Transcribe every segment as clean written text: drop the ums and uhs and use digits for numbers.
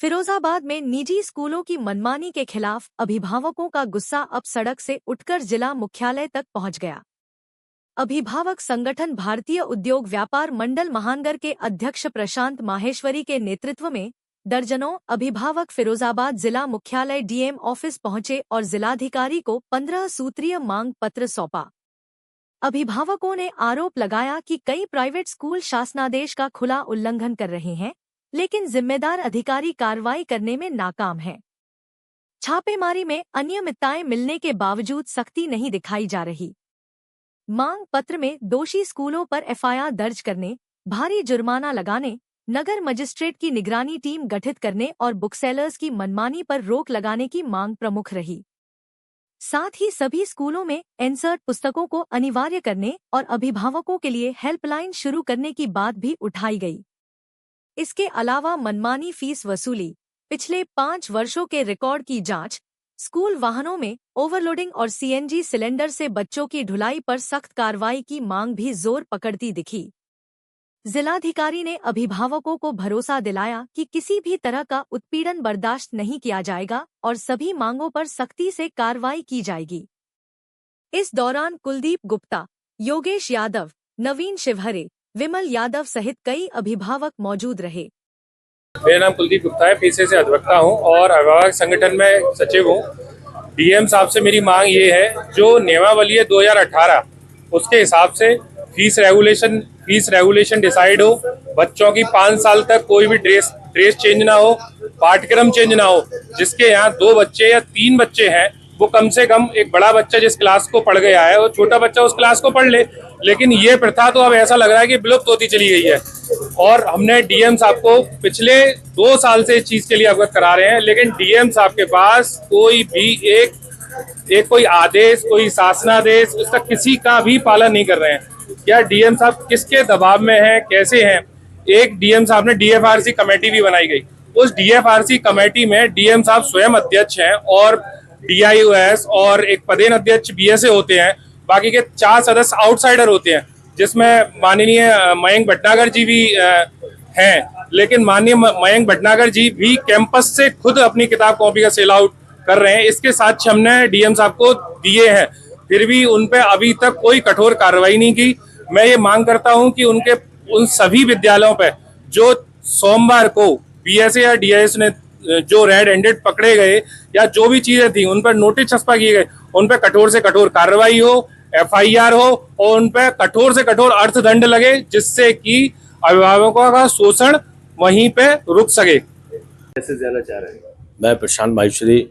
फिरोजाबाद में निजी स्कूलों की मनमानी के खिलाफ अभिभावकों का गुस्सा अब सड़क से उठकर जिला मुख्यालय तक पहुंच गया। अभिभावक संगठन भारतीय उद्योग व्यापार मंडल महानगर के अध्यक्ष प्रशांत माहेश्वरी के नेतृत्व में दर्जनों अभिभावक फिरोजाबाद जिला मुख्यालय डीएम ऑफिस पहुंचे और जिलाधिकारी को 15 सूत्रीय मांग पत्र सौंपा। अभिभावकों ने आरोप लगाया कि कई प्राइवेट स्कूल शासनादेश का खुला उल्लंघन कर रहे हैं, लेकिन जिम्मेदार अधिकारी कार्रवाई करने में नाकाम हैं। छापेमारी में अनियमितताएं मिलने के बावजूद सख्ती नहीं दिखाई जा रही। मांग पत्र में दोषी स्कूलों पर एफआईआर दर्ज करने, भारी जुर्माना लगाने, नगर मजिस्ट्रेट की निगरानी टीम गठित करने और बुकसेलर्स की मनमानी पर रोक लगाने की मांग प्रमुख रही। साथ ही सभी स्कूलों में एनसर्ट पुस्तकों को अनिवार्य करने और अभिभावकों के लिए हेल्पलाइन शुरू करने की बात भी उठाई गई। इसके अलावा मनमानी फीस वसूली, पिछले 5 वर्षों के रिकॉर्ड की जांच, स्कूल वाहनों में ओवरलोडिंग और सीएनजी सिलेंडर से बच्चों की ढुलाई पर सख्त कार्रवाई की मांग भी जोर पकड़ती दिखी। जिलाधिकारी ने अभिभावकों को भरोसा दिलाया कि किसी भी तरह का उत्पीड़न बर्दाश्त नहीं किया जाएगा और सभी मांगों पर सख्ती से कार्रवाई की जाएगी। इस दौरान कुलदीप गुप्ता, योगेश यादव, नवीन शिवहरे, विमल यादव सहित कई अभिभावक मौजूद रहे। मेरा नाम कुलदीप गुप्ता है, पीछे से अधिवक्ता हूं और अभिभावक संगठन में सचिव हूं। डीएम साहब से मेरी मांग ये है, जो नियमावली है 2018 उसके हिसाब से फीस रेगुलेशन डिसाइड हो। बच्चों की 5 साल तक कोई भी ड्रेस चेंज ना हो, पाठ्यक्रम चेंज ना हो। जिसके यहाँ 2 बच्चे या 3 बच्चे हैं, वो कम से कम एक बड़ा बच्चा जिस क्लास को पढ़ गया है वो छोटा बच्चा उस क्लास को पढ़ ले। लेकिन ये प्रथा तो अब ऐसा लग रहा है कि विलुप्त होती चली गई है। और हमने डीएम साहब को पिछले 2 साल से इस चीज के लिए अवगत करा रहे हैं, लेकिन डीएम साहब के पास कोई भी कोई आदेश, कोई शासनादेश, उसका किसी का भी पालन नहीं कर रहे हैं। क्या डीएम साहब किसके दबाव में हैं, कैसे हैं? एक डीएम साहब ने डीएफआरसी कमेटी भी बनाई गई। उस डीएफआरसी कमेटी में डीएम साहब स्वयं अध्यक्ष हैं और डीआईओएस और एक पदेन अध्यक्ष बीएसए होते हैं। बाकी के 4 सदस्य आउटसाइडर होते हैं, जिसमें माननीय मयंक भटनागर जी भी हैं। लेकिन माननीय मयंक भटनागर जी भी कैंपस से खुद अपनी किताब कॉपी का सेल आउट कर रहे हैं। इसके साथ हमने डीएम साहब को दिए हैं, फिर भी उन पे अभी तक कोई कठोर कार्रवाई नहीं की। मैं ये मांग करता हूं कि उन सभी विद्यालयों पे जो सोमवार को बीएसए या डीआईएस ने जो रेड हैंडेड पकड़े गए या जो भी चीजें थी उन पर नोटिस छपा किए गए, उन पर कठोर से कठोर कार्रवाई हो, एफआईआर हो और उन पर कठोर से कठोर अर्थदंड लगे, जिससे कि अभिभावकों का शोषण वहीं पे रुक सके। कैसे जाना चाह रहे हैं? मैं प्रशांत माहेश्वरी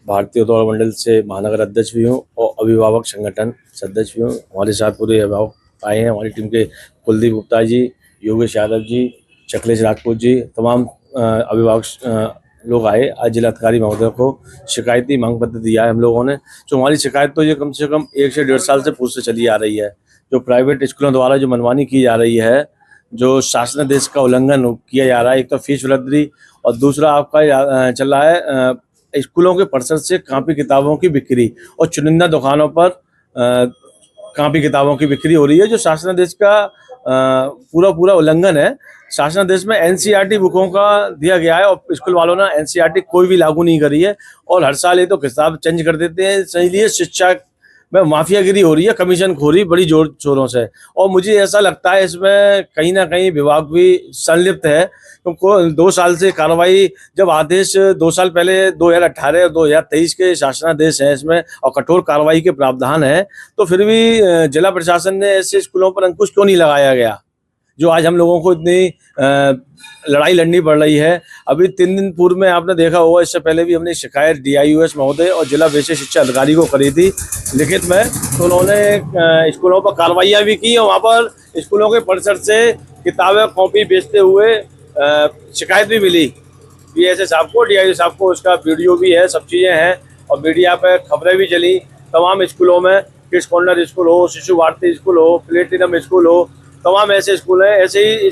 भारतीय उद्योग मंडल से महानगर अध्यक्ष भी हूँ और अभिभावक संगठन सदस्य भी हूँ। हमारे साथ पूरे अभिभावक आए हैं। हमारी टीम के कुलदीप गुप्ता जी, योगेश यादव जी, चकलेश राजपूत जी, तमाम अभिभावक लोग आए। आज जिलाधिकारी महोदय को शिकायती मांग पत्र दिया है हम लोगों ने। जो हमारी शिकायत तो ये कम से कम 1 से 1.5 साल से पूछते चली आ रही है। जो प्राइवेट स्कूलों द्वारा जो मनमानी की जा रही है, जो शासनादेश का उल्लंघन किया जा रहा है, एक तो फीस वृद्धि और दूसरा आपका चल रहा है स्कूलों के परिसर से कापी किताबों की बिक्री और चुनिंदा दुकानों पर कापी किताबों की बिक्री हो रही है, जो शासनादेश का पूरा उल्लंघन है। शासनादेश में एनसीईआरटी बुकों का दिया गया है और स्कूल वालों ने एनसीईआरटी कोई भी लागू नहीं करी है और हर साल ये तो किताब चेंज कर देते हैं। इसलिए शिक्षा में माफियागिरी हो रही है, कमीशन खोरी बड़ी जोर शोरों से। और मुझे ऐसा लगता है इसमें कहीं ना कहीं विभाग भी संलिप्त है, क्योंकि 2 साल से कार्रवाई, जब आदेश 2 साल पहले 2018 और 2023 के शासनादेश हैं इसमें और कठोर कार्रवाई के प्रावधान है, तो फिर भी जिला प्रशासन ने ऐसे स्कूलों पर अंकुश क्यों नहीं लगाया गया, जो आज हम लोगों को इतनी लड़ाई लड़नी पड़ रही है। अभी 3 दिन पूर्व में आपने देखा होगा, इससे पहले भी हमने शिकायत डीआईओएस महोदय और जिला विशेष शिक्षा अधिकारी को करी थी लिखित में, तो उन्होंने स्कूलों पर कार्रवाइयाँ भी की और वहाँ पर स्कूलों के परिसर से किताबें कॉपी बेचते हुए शिकायत भी मिली बीएसए साहब को, डीआईओ साहब को। उसका वीडियो भी है, सब चीज़ें हैं और मीडिया पर खबरें भी चली। तमाम स्कूलों में किड्स कॉर्नर स्कूल हो, शिशु भारती स्कूल हो, प्लेटिनम स्कूल हो, तमाम ऐसे स्कूल हैं। ऐसे ही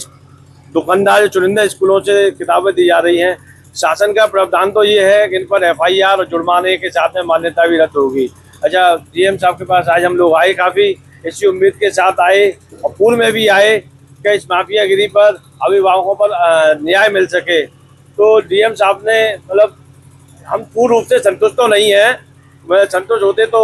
दुकानदार चुनिंदा स्कूलों से किताबें दी जा रही हैं। शासन का प्रावधान तो ये है कि इन पर एफआईआर और जुर्माने के साथ में मान्यता भी रद्द होगी। अच्छा, डीएम साहब के पास आज हम लोग आए, काफ़ी इसी उम्मीद के साथ आए और पूर्व में भी आए कि इस माफियागिरी पर अभिभावकों पर न्याय मिल सके। तो डीएम साहब ने मतलब हम पूर्ण रूप से संतुष्ट तो नहीं है। संतुष्ट होते तो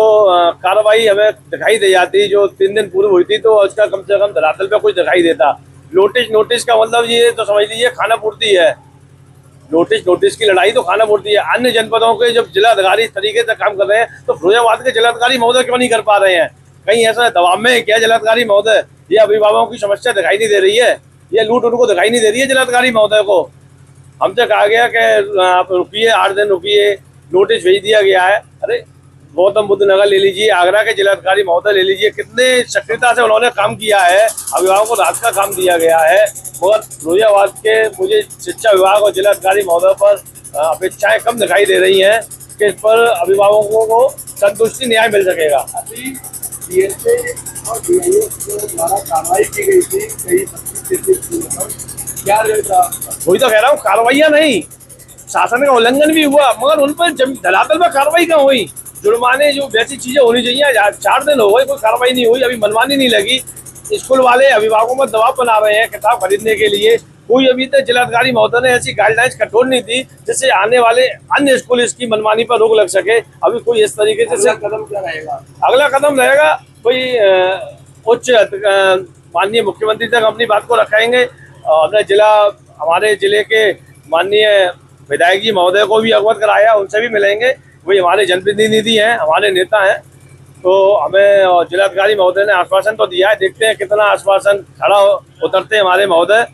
कार्रवाई हमें दिखाई दे जाती, जो 3 दिन पूर्व हुई थी तो उसका कम से कम धरातल पे कुछ दिखाई देता। नोटिस का मतलब ये तो समझ लीजिए खाना पूर्ति है। नोटिस की लड़ाई तो खाना पूर्ति है। अन्य जनपदों के जब जिलाधिकारी इस तरीके से काम कर रहे हैं तो फिरोजाबाद के जिलाधिकारी महोदय क्यों नहीं कर पा रहे हैं? कहीं ऐसा दबाव में क्या जिलाधिकारी महोदय? ये अभिभावकों की समस्या दिखाई नहीं दे रही है? ये लूट उनको दिखाई नहीं दे रही है जिलाधिकारी महोदय को? हमसे कहा गया कि आप रुकिए, 8 दिन रुकिए, नोटिस भेज दिया गया है। अरे गौतम बुद्ध नगर ले लीजिए, आगरा के जिलाधिकारी महोदय ले लीजिए, कितने सक्रियता से उन्होंने काम किया है, अभिभावकों को राहत का काम दिया गया है। मगर फिरोजाबाद के मुझे शिक्षा विभाग और जिलाधिकारी महोदय पर अपेक्षाएं कम दिखाई दे रही हैं कि इस पर अभिभावकों को संतुष्टि न्याय मिल सकेगा। अभी डीएसए और डीआईओ द्वारा कार्रवाई की गई थी कई 25 स्कूलों पर, क्या रहेगा? वही तो कह रहा हूँ, कार्रवाइयाँ नहीं, शासन का उल्लंघन भी हुआ, मगर उन पर धरातल पर कार्रवाई कहाँ हुई? जुर्माने जो वैसी चीजें होनी चाहिए, 4 दिन हो गए कोई कार्रवाई नहीं हुई, अभी मनमानी नहीं लगी। स्कूल वाले अभिभावकों पर दबाव बना रहे हैं किताब खरीदने के लिए। कोई अभी तक जिलाधिकारी महोदय ने ऐसी गाइडलाइंस कठोर नहीं दी जिससे आने वाले अन्य स्कूल इसकी मनमानी पर रोक लग सके। अभी कोई इस तरीके से कदम क्या रहेगा? अगला कदम रहेगा कोई उच्च माननीय मुख्यमंत्री तक अपनी बात को रखेंगे। हमारे जिले के माननीय विधायक जी महोदय को भी अवगत कराया, उनसे भी मिलेंगे। वही हमारे जनप्रतिनिधि हैं, हमारे नेता हैं, तो हमें जिलाधिकारी महोदय ने आश्वासन तो दिया है। देखते हैं कितना आश्वासन खड़ा उतरते हैं हमारे महोदय।